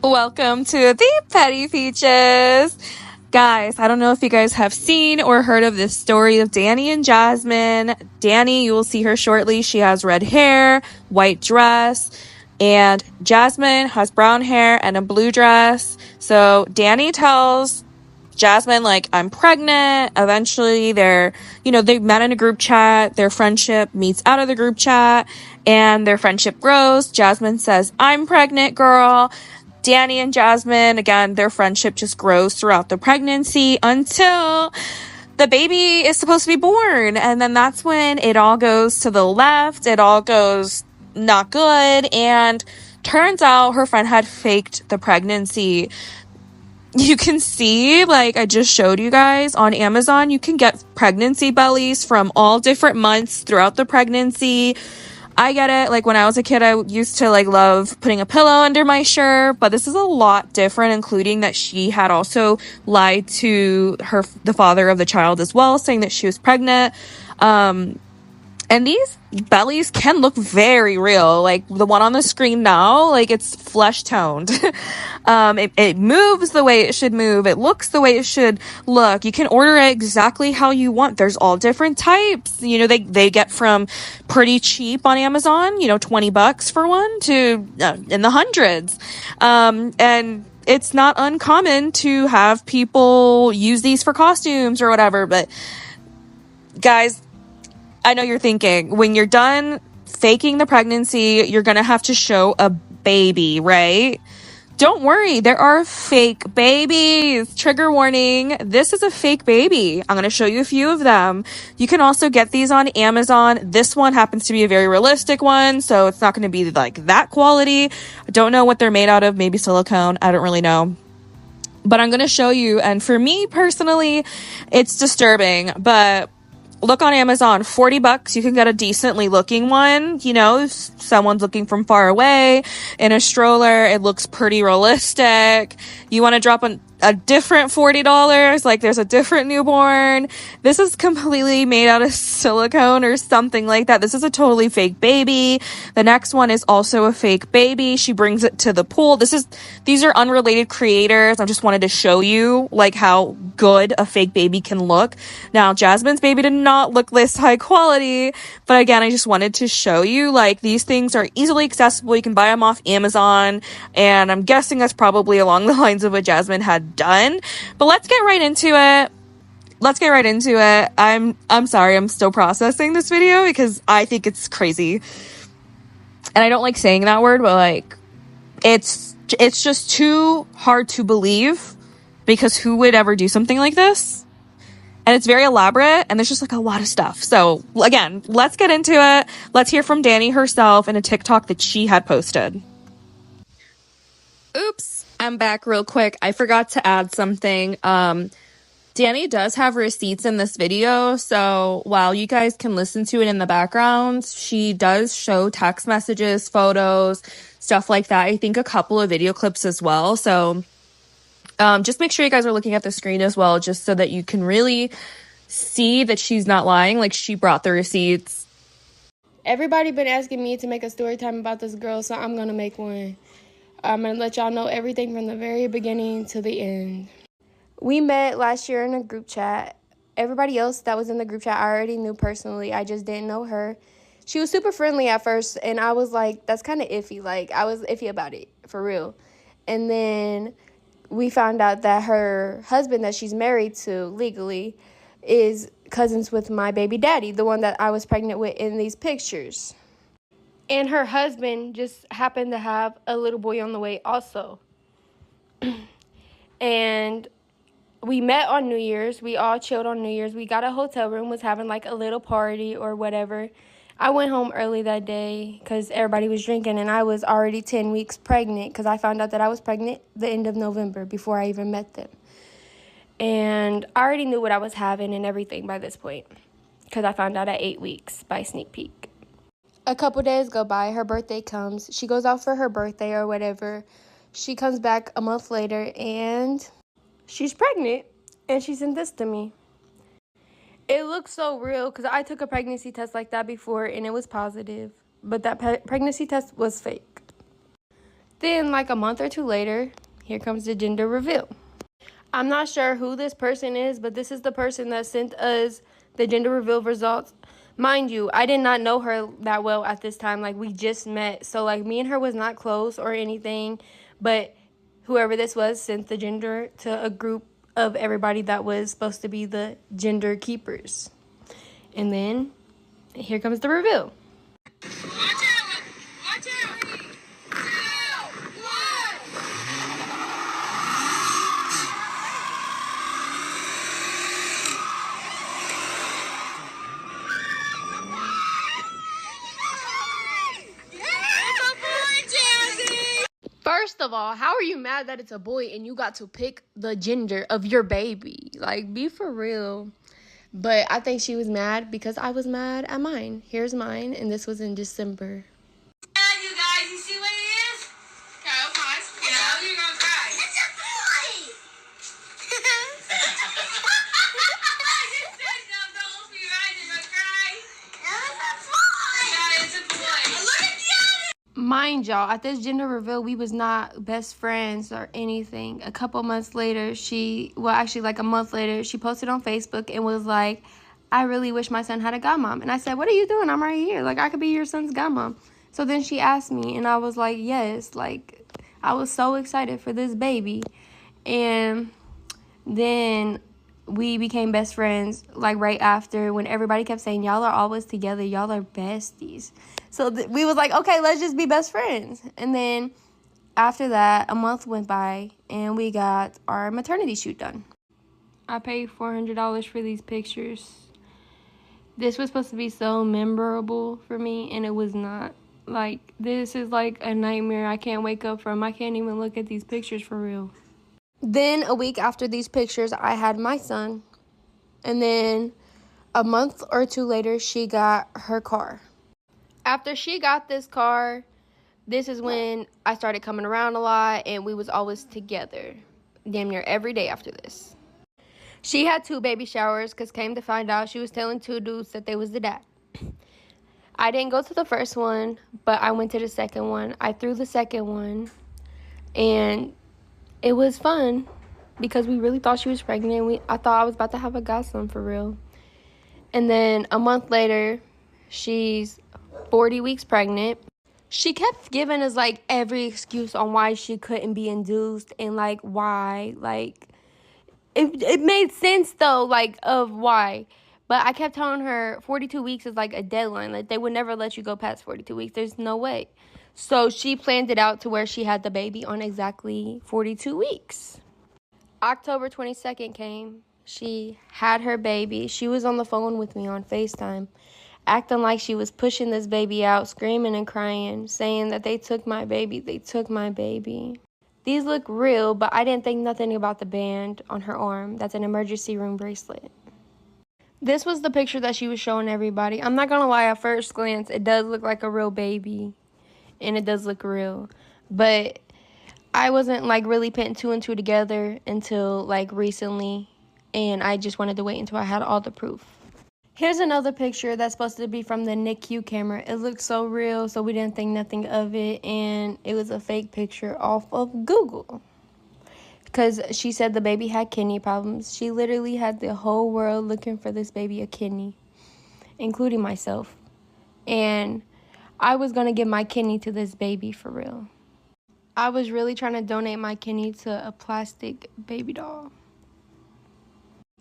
Welcome to the Petty Peaches. Guys, I don't know if you guys have seen or heard of this story of Danny and Jasmine. Danny, you will see her shortly. She has red hair, white dress, and Jasmine has brown hair and a blue dress. So Danny tells Jasmine, like, I'm pregnant. Eventually they met in a group chat. Their friendship meets out of the group chat and their friendship grows. Jasmine says, I'm pregnant, girl. Danny and Jasmine, again, their friendship just grows throughout the pregnancy until the baby is supposed to be born. And then that's when it all goes to the left. It all goes not good. And turns out her friend had faked the pregnancy. You can see, like I just showed you guys on Amazon, you can get pregnancy bellies from all different months throughout the pregnancy. I get it. Like when I was a kid, I used to love putting a pillow under my shirt, but this is a lot different, including that she had also lied to the father of the child as well, saying that she was pregnant. And these bellies can look very real. Like the one on the screen now, like it's flesh toned. It moves the way it should move. It looks the way it should look. You can order it exactly how you want. There's all different types. They get from pretty cheap on Amazon, $20 for one to in the hundreds. And it's not uncommon to have people use these for costumes or whatever. But guys, I know you're thinking, when you're done faking the pregnancy, you're going to have to show a baby, right? Don't worry, there are fake babies. Trigger warning, this is a fake baby. I'm going to show you a few of them. You can also get these on Amazon. This one happens to be a very realistic one, so it's not going to be like that quality. I don't know what they're made out of, maybe silicone. I don't really know. But I'm going to show you, and for me personally, it's disturbing, but look on Amazon, $40. You can get a decently looking one. If someone's looking from far away in a stroller, it looks pretty realistic. You want to drop a different $40, like there's a different newborn. This is completely made out of silicone or something like that. This is a totally fake baby. The next one is also a fake baby. She brings it to the pool. These are unrelated creators. I just wanted to show you like how good a fake baby can look. Now, Jasmine's baby did not look this high quality, but again, I just wanted to show you like these things are easily accessible. You can buy them off Amazon, and I'm guessing that's probably along the lines of what Jasmine had done. But let's get right into it. I'm sorry, I'm still processing this video because I think it's crazy. And I don't like saying that word, but like it's just too hard to believe, because who would ever do something like this? And it's very elaborate, and there's just like a lot of stuff. So again, let's get into it. Let's hear from Danny herself in a TikTok that she had posted. Oops, I'm back real quick. I forgot to add something. Danny does have receipts in this video, so while you guys can listen to it in the background, she does show text messages, photos, stuff like that. I think a couple of video clips as well. So just make sure you guys are looking at the screen as well, just so that you can really see that she's not lying. Like, she brought the receipts. Everybody been asking me to make a story time about this girl, so I'm gonna make one. I'm going to let y'all know everything from the very beginning to the end. We met last year in a group chat. Everybody else that was in the group chat I already knew personally. I just didn't know her. She was super friendly at first, and I was like, that's kind of iffy. Like, I was iffy about it, for real. And then we found out that her husband that she's married to legally is cousins with my baby daddy, the one that I was pregnant with in these pictures. And her husband just happened to have a little boy on the way also. And we met on New Year's. We all chilled on New Year's. We got a hotel room, was having like a little party or whatever. I went home early that day because everybody was drinking, and I was already 10 weeks pregnant because I found out that I was pregnant the end of November before I even met them. And I already knew what I was having and everything by this point because I found out at 8 weeks by sneak peek. A couple days go by, her birthday comes. She goes out for her birthday or whatever. She comes back a month later, and she's pregnant, and she sent this to me. It looks so real because I took a pregnancy test like that before, and it was positive. But that pregnancy test was fake. Then, like a month or two later, here comes the gender reveal. I'm not sure who this person is, but this is the person that sent us the gender reveal results. Mind you, I did not know her that well at this time. Like, we just met. So, like, me and her was not close or anything. But whoever this was sent the gender to a group of everybody that was supposed to be the gender keepers. And then, here comes the reveal. Watch out! Watch out! 3, 2, 1. First of all, how are you mad that it's a boy and you got to pick the gender of your baby? Like, be for real. But I think she was mad because I was mad at mine. Here's mine, and this was in December. Yeah, you guys, you see what it is? Kyle, pause. You know you're gonna cry. It's a boy! Don't be right, you're gonna cry. It's a boy! Yeah, it's a boy. Look at you! Mind y'all, at this gender reveal, we was not best friends or anything. A couple months later, actually like a month later, she posted on Facebook and was like, I really wish my son had a godmom. And I said, what are you doing? I'm right here. Like, I could be your son's godmom. So then she asked me, and I was like, yes. Like, I was so excited for this baby. And then we became best friends, like, right after, when everybody kept saying, y'all are always together. Y'all are besties. So we was like, okay, let's just be best friends. And then after that, a month went by, and we got our maternity shoot done. I paid $400 for these pictures. This was supposed to be so memorable for me, and it was not. Like, this is like a nightmare I can't wake up from. I can't even look at these pictures for real. Then a week after these pictures, I had my son. And then a month or two later, she got her car. After she got this car, this is when I started coming around a lot, and we was always together damn near every day after this. She had 2 baby showers because came to find out she was telling 2 dudes that they was the dad. I didn't go to the first one, but I went to the second one. I threw the second one, and it was fun because we really thought she was pregnant. I thought I was about to have a godson for real. And then a month later, she's 40 weeks pregnant. She kept giving us, like, every excuse on why she couldn't be induced and, like, why. Like, it made sense, though, like, of why. But I kept telling her 42 weeks is, like, a deadline. Like, they would never let you go past 42 weeks. There's no way. So she planned it out to where she had the baby on exactly 42 weeks. October 22nd came. She had her baby. She was on the phone with me on FaceTime, acting like she was pushing this baby out, screaming and crying, saying that they took my baby. They took my baby. These look real, but I didn't think nothing about the band on her arm. That's an emergency room bracelet. This was the picture that she was showing everybody. I'm not going to lie, at first glance, it does look like a real baby. And it does look real. But I wasn't, like, really putting 2 and 2 together until, like, recently. And I just wanted to wait until I had all the proof. Here's another picture that's supposed to be from the NICU camera. It looked so real, so we didn't think nothing of it. And it was a fake picture off of Google. Because she said the baby had kidney problems. She literally had the whole world looking for this baby a kidney, including myself. And I was going to give my kidney to this baby for real. I was really trying to donate my kidney to a plastic baby doll.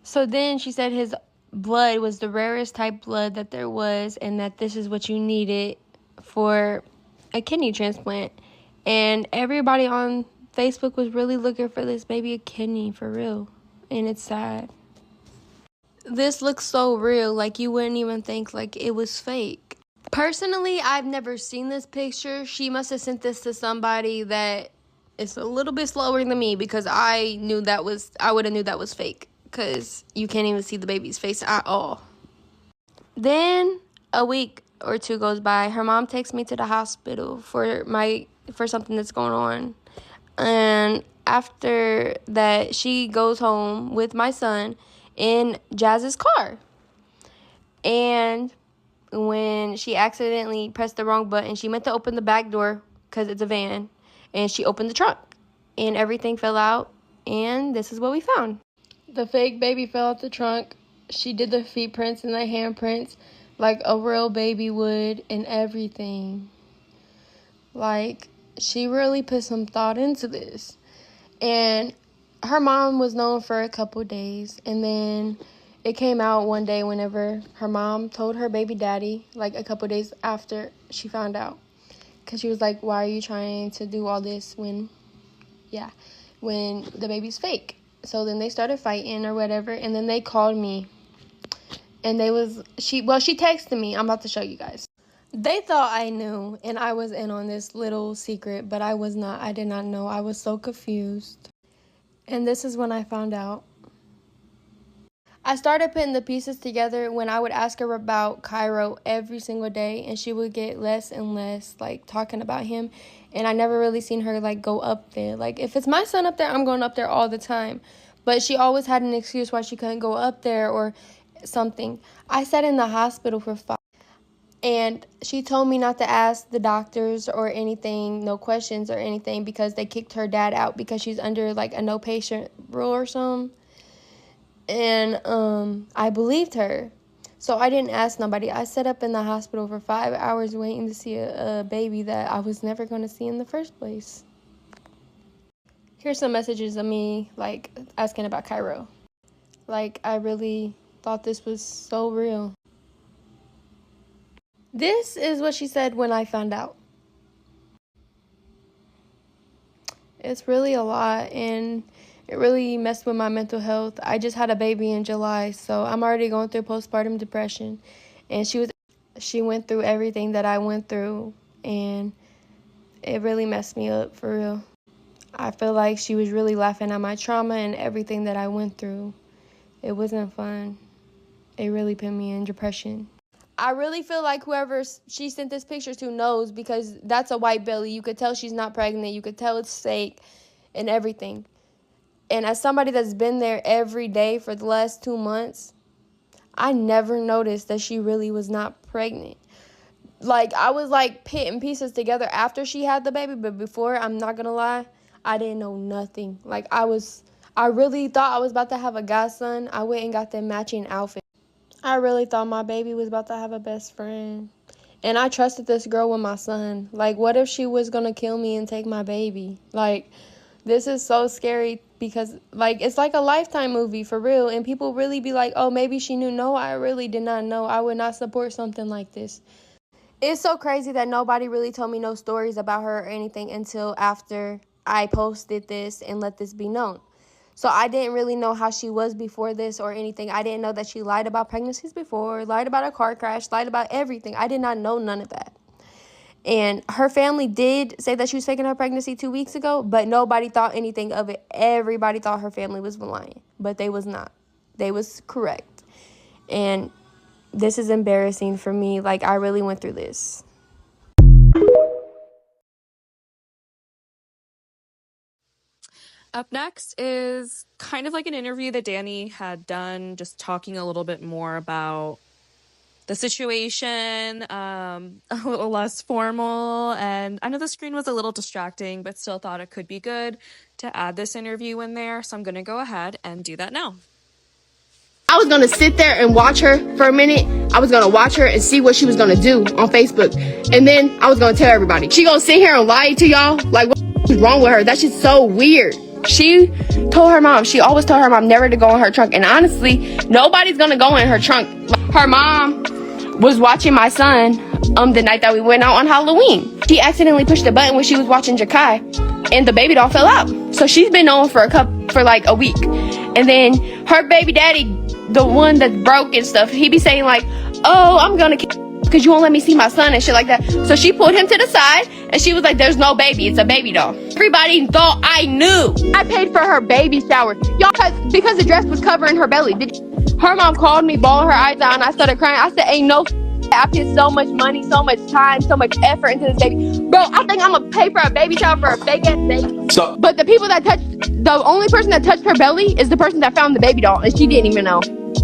So then she said his blood was the rarest type blood that there was, and that this is what you needed for a kidney transplant. And everybody on Facebook was really looking for this baby a kidney for real. And it's sad. This looks so real, like you wouldn't even think like it was fake. Personally, I've never seen this picture. She must have sent this to somebody that is a little bit slower than me, because I would have knew that was fake, because you can't even see the baby's face at all. Then a week or 2 goes by. Her mom takes me to the hospital for something that's going on. And after that, she goes home with my son in Jazz's car. And when she accidentally pressed the wrong button, she meant to open the back door because it's a van. and she opened the trunk, and everything fell out, and this is what we found. The fake baby fell out the trunk. She did the feet prints and the hand prints like a real baby would and everything. Like, she really put some thought into this. And her mom was known for a couple days, and then it came out one day whenever her mom told her baby daddy, like a couple days after she found out. Because she was like, why are you trying to do all this when the baby's fake? So then they started fighting or whatever, and then they called me. And she texted me. I'm about to show you guys. They thought I knew, and I was in on this little secret, but I was not. I did not know. I was so confused. And this is when I found out. I started putting the pieces together when I would ask her about Cairo every single day, and she would get less and less, like, talking about him. And I never really seen her, like, go up there. Like, if it's my son up there, I'm going up there all the time. But she always had an excuse why she couldn't go up there or something. I sat in the hospital for 5. And she told me not to ask the doctors or anything, no questions or anything, because they kicked her dad out because she's under, like, a no patient rule or something. And I believed her. So I didn't ask nobody. I sat up in the hospital for 5 hours waiting to see a baby that I was never going to see in the first place. Here's some messages of me, like, asking about Cairo. Like, I really thought this was so real. This is what she said when I found out. It's really a lot, and it really messed with my mental health. I just had a baby in July, so I'm already going through postpartum depression. And she went through everything that I went through, and it really messed me up, for real. I feel like she was really laughing at my trauma and everything that I went through. It wasn't fun. It really put me in depression. I really feel like whoever she sent this picture to knows, because that's a white belly. You could tell she's not pregnant. You could tell it's fake and everything. And as somebody that's been there every day for the last 2 months, I never noticed that she really was not pregnant. Like, I was, like, putting pieces together after she had the baby, but before, I'm not gonna lie, I didn't know nothing. Like, I really thought I was about to have a godson. I went and got them matching outfits. I really thought my baby was about to have a best friend. And I trusted this girl with my son. Like, what if she was going to kill me and take my baby? Like, this is so scary because, like, it's like a Lifetime movie for real. And people really be like, oh, maybe she knew. No, I really did not know. I would not support something like this. It's so crazy that nobody really told me no stories about her or anything until after I posted this and let this be known. So I didn't really know how she was before this or anything. I didn't know that she lied about pregnancies before, lied about a car crash, lied about everything. I did not know none of that. And her family did say that she was faking her pregnancy 2 weeks ago, but nobody thought anything of it. Everybody thought her family was lying, but they was not. They was correct. And this is embarrassing for me. Like, I really went through this. Up next is kind of like an interview that Danny had done, just talking a little bit more about the situation, a little less formal. And I know the screen was a little distracting, but still thought it could be good to add this interview in there. So I'm going to go ahead and do that now. I was going to sit there and watch her for a minute. I was going to watch her and see what she was going to do on Facebook. And then I was going to tell everybody. She going to sit here and lie to y'all? Like, what's wrong with her? That shit's so weird. She always told her mom never to go in her trunk. And honestly, nobody's going to go in her trunk. Her mom was watching my son the night that we went out on Halloween. She accidentally pushed the button when she was watching Jakai, and the baby doll fell out. So she's been known for like a week. And then her baby daddy, the one that's broke and stuff, he be saying like, oh, I'm gonna because you won't let me see my son and shit like that. So she pulled him to the side and she was like, there's no baby, it's a baby doll. Everybody thought I knew. I paid for her baby shower, y'all, because the dress was covering her belly. Her mom called me, bawling her eyes out, and I started crying. I said, ain't no I put so much money, so much time, so much effort into this baby. Bro, I think I'm gonna pay for a baby shower for a fake ass baby. But the only person that touched her belly is the person that found the baby doll, and she didn't even know.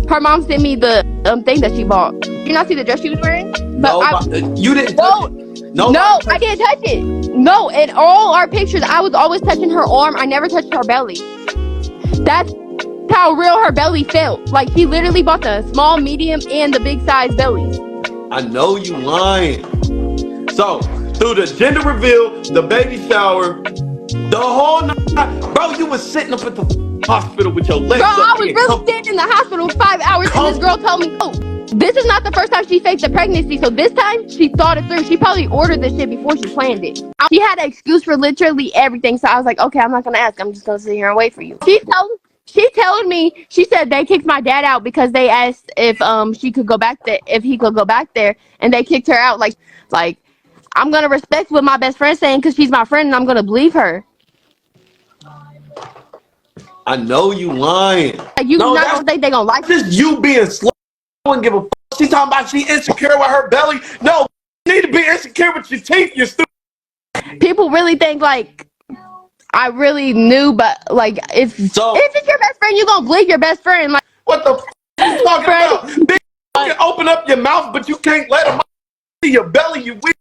Her mom sent me the thing that she bought. You not see the dress she was wearing? But you didn't touch it. No, I didn't touch it. No, in all our pictures, I was always touching her arm. I never touched her belly. That's how real her belly felt. Like, he literally bought the small, medium, and the big size bellies. I know you lying. So, through the gender reveal, the baby shower, the whole night, bro, you was sitting up at the hospital with your legs Bro, up. I was really sitting in the hospital 5 hours, and this girl told me, oh, this is not the first time she faked the pregnancy, so this time she thought it through. She probably ordered this shit before she planned it. She had an excuse for literally everything, so I was like, okay, I'm not gonna ask. I'm just gonna sit here and wait for you. She told me, she said they kicked my dad out because they asked if she could go back there, if he could go back there, and they kicked her out. Like I'm gonna respect what my best friend's saying because she's my friend, and I'm gonna believe her. I know you lying. Like, you not gonna think they gonna like just you being slow. I wouldn't give a fuck. She's talking about she insecure with her belly. No, you need to be insecure with your teeth, you stupid. People really think like I really knew, but like if it's your best friend, you gonna believe your best friend. Like, what the fuck you talking about? Bitch, you can open up your mouth, but you can't let them see your belly, you weird.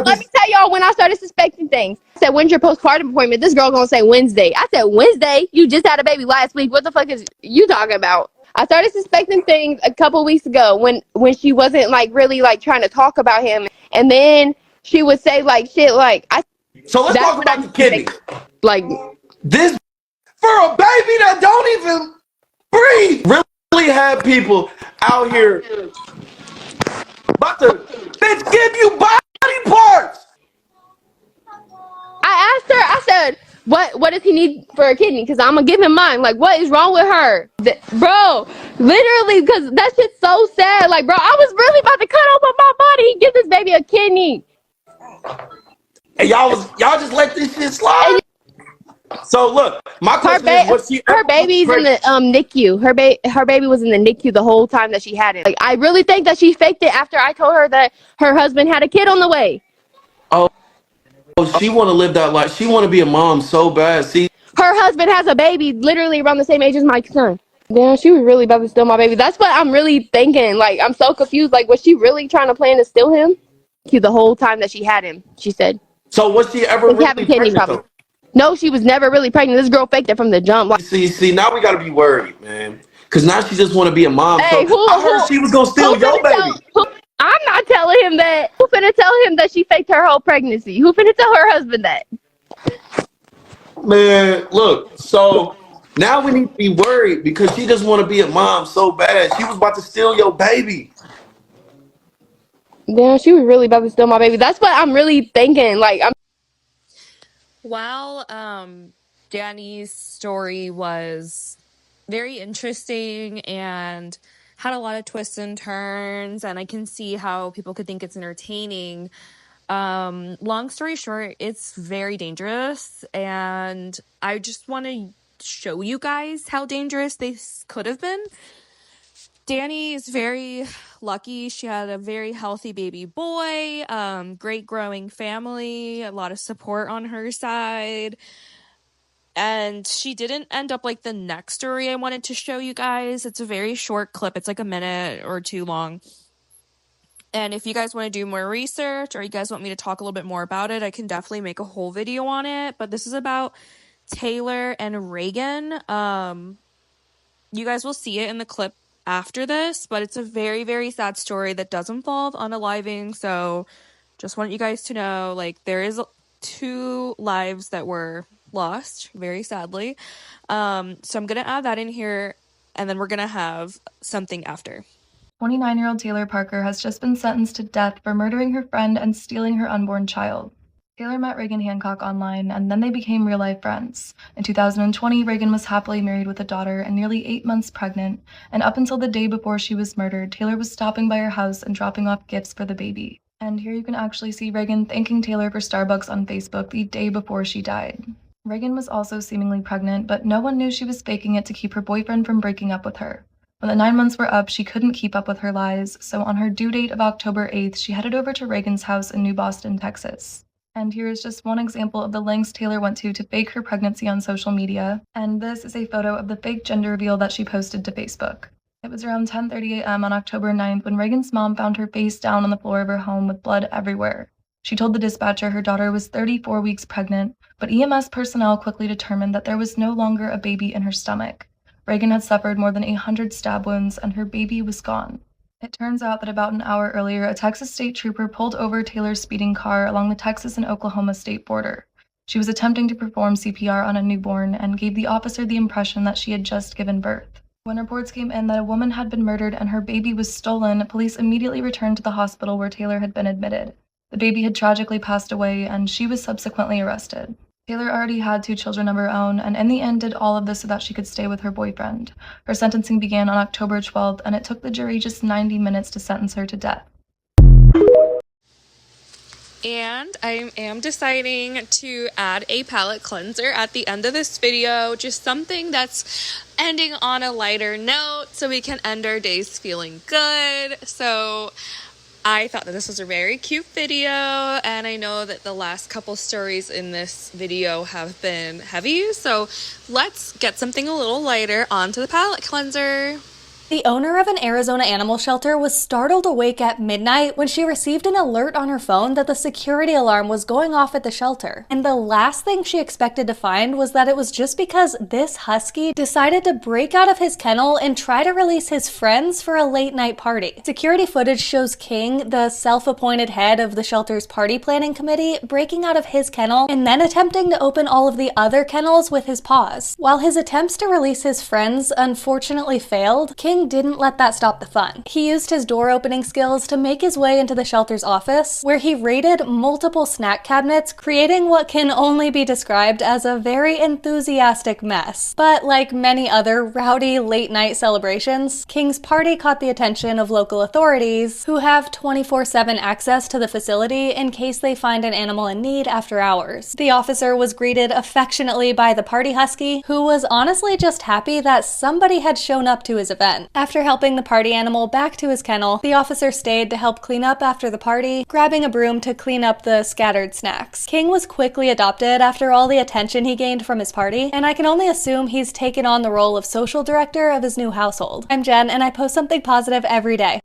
Let me tell y'all when I started suspecting things. I said, when's your postpartum appointment? This girl gonna say Wednesday. I said, Wednesday? You just had a baby last week. What the fuck is you talking about? I started suspecting things a couple weeks ago when she wasn't like really like trying to talk about him. And then she would say like shit like So let's talk about the kidney. Like this for a baby that don't even breathe. Really have people out here about to bitch give you body parts. I asked her, I said, what does he need for a kidney? Because I'm going to give him mine. Like, what is wrong with her? Bro, literally, because that shit's so sad. Like, bro, I was really about to cut open my body. Give this baby a kidney. And y'all just let this shit slide? So, look, my question is, was she her baby's in the NICU. Her baby was in the NICU the whole time that she had it. Like, I really think that she faked it after I told her that her husband had a kid on the way. Oh, she want to live that life. She want to be a mom so bad. See, her husband has a baby literally around the same age as my son. Damn, she was really about to steal my baby. That's what I'm really thinking. Like, I'm so confused. Like, was she really trying to plan to steal him? The whole time that she had him, she said. So was she ever really pregnant? No, she was never really pregnant. This girl faked it from the jump. Like, see, now we gotta be worried, man. Because now she just want to be a mom. Hey, so I heard she was gonna steal your baby. I'm not telling him that. Who finna tell him that she faked her whole pregnancy? Who finna tell her husband that? Man, look, so now we need to be worried because she just want to be a mom so bad. She was about to steal your baby. Damn, she was really about to steal my baby. That's what I'm really thinking. Like, While Danny's story was very interesting and had a lot of twists and turns, and I can see how people could think it's entertaining. Long story short, it's very dangerous, and I just want to show you guys how dangerous this could have been. Danny is very lucky. She had a very healthy baby boy, great growing family, a lot of support on her side. And she didn't end up like the next story I wanted to show you guys. It's a very short clip. It's like a minute or two long. And if you guys want to do more research or you guys want me to talk a little bit more about it, I can definitely make a whole video on it. But this is about Taylor and Reagan. You guys will see it in the clip after this, but it's a very, very sad story that does involve unaliving. So just want you guys to know, like, there is 2 lives that were lost, very sadly. So I'm going to add that in here, and then we're going to have something after. 29-year-old Taylor Parker has just been sentenced to death for murdering her friend and stealing her unborn child. Taylor met Reagan Hancock online, and then they became real-life friends. In 2020, Reagan was happily married with a daughter and nearly 8 months pregnant, and up until the day before she was murdered, Taylor was stopping by her house and dropping off gifts for the baby. And here you can actually see Reagan thanking Taylor for Starbucks on Facebook the day before she died. Reagan was also seemingly pregnant, but no one knew she was faking it to keep her boyfriend from breaking up with her. When the 9 months were up, she couldn't keep up with her lies, so on her due date of October 8th, she headed over to Reagan's house in New Boston, Texas. And here is just one example of the lengths Taylor went to fake her pregnancy on social media. And this is a photo of the fake gender reveal that she posted to Facebook. It was around 10:30 a.m. on October 9th when Reagan's mom found her face down on the floor of her home with blood everywhere. She told the dispatcher her daughter was 34 weeks pregnant, but EMS personnel quickly determined that there was no longer a baby in her stomach. Reagan had suffered more than 100 stab wounds and her baby was gone. It turns out that about an hour earlier, a Texas state trooper pulled over Taylor's speeding car along the Texas and Oklahoma state border. She was attempting to perform CPR on a newborn and gave the officer the impression that she had just given birth. When reports came in that a woman had been murdered and her baby was stolen, police immediately returned to the hospital where Taylor had been admitted. The baby had tragically passed away and she was subsequently arrested. Taylor already had 2 children of her own, and in the end did all of this so that she could stay with her boyfriend. Her sentencing began on October 12th, and it took the jury just 90 minutes to sentence her to death. And I am deciding to add a palette cleanser at the end of this video, just something that's ending on a lighter note so we can end our days feeling good. So I thought that this was a very cute video, and I know that the last couple stories in this video have been heavy, so let's get something a little lighter onto the palette cleanser. The owner of an Arizona animal shelter was startled awake at midnight when she received an alert on her phone that the security alarm was going off at the shelter. And the last thing she expected to find was that it was just because this husky decided to break out of his kennel and try to release his friends for a late night party. Security footage shows King, the self-appointed head of the shelter's party planning committee, breaking out of his kennel and then attempting to open all of the other kennels with his paws. While his attempts to release his friends unfortunately failed, King didn't let that stop the fun. He used his door opening skills to make his way into the shelter's office, where he raided multiple snack cabinets, creating what can only be described as a very enthusiastic mess. But like many other rowdy late night celebrations, King's party caught the attention of local authorities, who have 24/7 access to the facility in case they find an animal in need after hours. The officer was greeted affectionately by the party husky, who was honestly just happy that somebody had shown up to his event. After helping the party animal back to his kennel, the officer stayed to help clean up after the party, grabbing a broom to clean up the scattered snacks. King was quickly adopted after all the attention he gained from his party, and I can only assume he's taken on the role of social director of his new household. I'm Jen, and I post something positive every day.